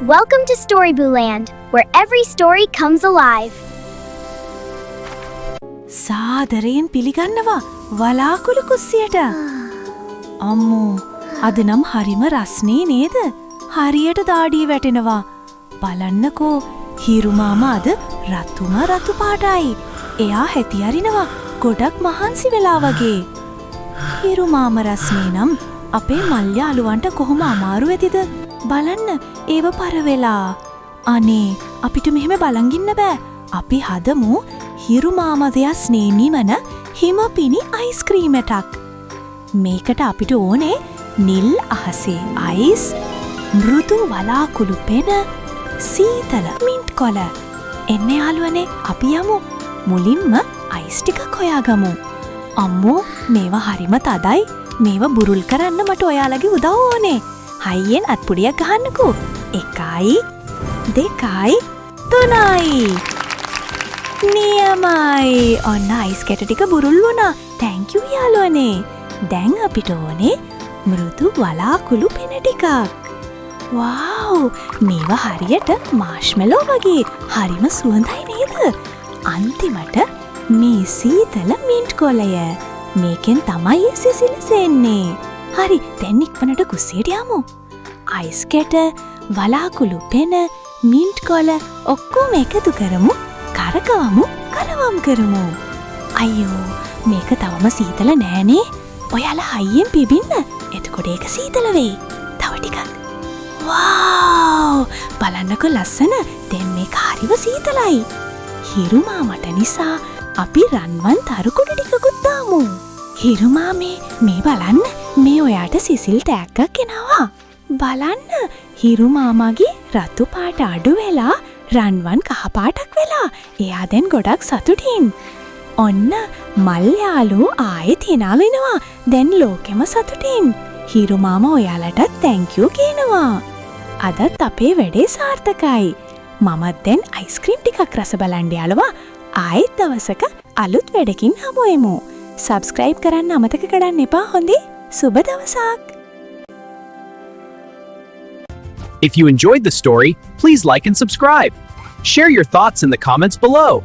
Welcome to Storyboo Land, where every story comes alive. සාදරයෙන් පිළිගන්නවා වලාකුළු කුස්සියට. අම්මෝ අද නම් හරිම රස්නේ නේද? හරියට දාඩිය වැටෙනවා. බලන්නකෝ හිරු මාමා අද රතු පාටයි. එයා හැටි අරිනවා ගොඩක් මහන්සි වෙලා වගේ. හිරු මාමා රස්නේ නම් අපේ මල් යාළුවන්ට කොහොම අමාරු වෙතිද? බලන්න ඒව පර වෙලා. අනේ අපිට මෙහෙම බලන් ඉන්න බෑ. අපි හදමු හිරු මාමදයා ස්නේහිමන හිමපිනි අයිස්ක්‍රීම් එකක්. මේකට අපිට ඕනේ නිල් අහසේ අයිස්, මෘදු වලාකුළු පෙන, සීතල මින්ට් කොළ. එන්න යාළුවනේ අපි යමු. මුලින්ම අයිස් ටිකක් හොයාගමු. අම්මෝ මේවා හරිම තදයි. මේවා බුරුල් කරන්න මට ඔයාලගේ උදව් ඕනේ. හයියෙන් අත්පුඩියක් ගහන්නකෝ. 1 2 3 නියමයි. ඔන්න අයිස් කැට ටික බුරුල් වුණා. තැන්ක් යූ යාළුවනේ. දැන් අපිට ඕනේ මෘදු වලාකුළු පෙන ටිකක්. වව්! මේවා හරියට මාෂ්මෙලෝ වගේ. හරිම සුවඳයි නේද? අන්තිමට මේ සීතල මින්ට් කොළය. මේකෙන් තමයි සිසිලසෙන්නේ. හරි, දැන් ඉක්මනට කුස්සියට යමු. අයිස් කැට, වලාකුළු පෙන, මින්ට් කොළ ඔක්කොම එකතු කරමු. කරකවමු, කලවම් කරමු. අයියෝ, මේක තවම සීතල නෑනේ. ඔයාලා හයියෙන් පිබින්න. එතකොට ඒක සීතල වෙයි. තව ටිකක්. වව්! බලන්නකෝ ලස්සන. දැන් මේක හරිව සීතලයි. හිරු මාමට නිසා අපි රන්වන් තරුකොඩ ටිකකුත් දාමු. හිරු මාමේ, මේ බලන්න. මේ ඔයාට සිසිල් තෑග්ගක් එනවා. බලන්න හිරු මාමාගේ රතු පාට අඩු වෙලා රන්වන් කහ පාටක් වෙලා. එයා දැන් ගොඩක් සතුටින්. ඔන්න මල් යාළුවෝ ආයෙත් hina වෙනවා. දැන් ලෝකෙම සතුටින්. හිරු මාමා ඔයාලටත් thank you කියනවා. අදත් අපේ වැඩේ සාර්ථකයි. මමත් දැන් අයිස්ක්‍රීම් ටිකක් රස බලන්න යාළුවා. ආයෙත් දවසක අලුත් වැඩකින් හමු වෙමු. subscribe කරන්න අමතක කරන්න එපා හොඳේ. සුබ දවසක්. If you enjoyed the story, please like and subscribe. Share your thoughts in the comments below.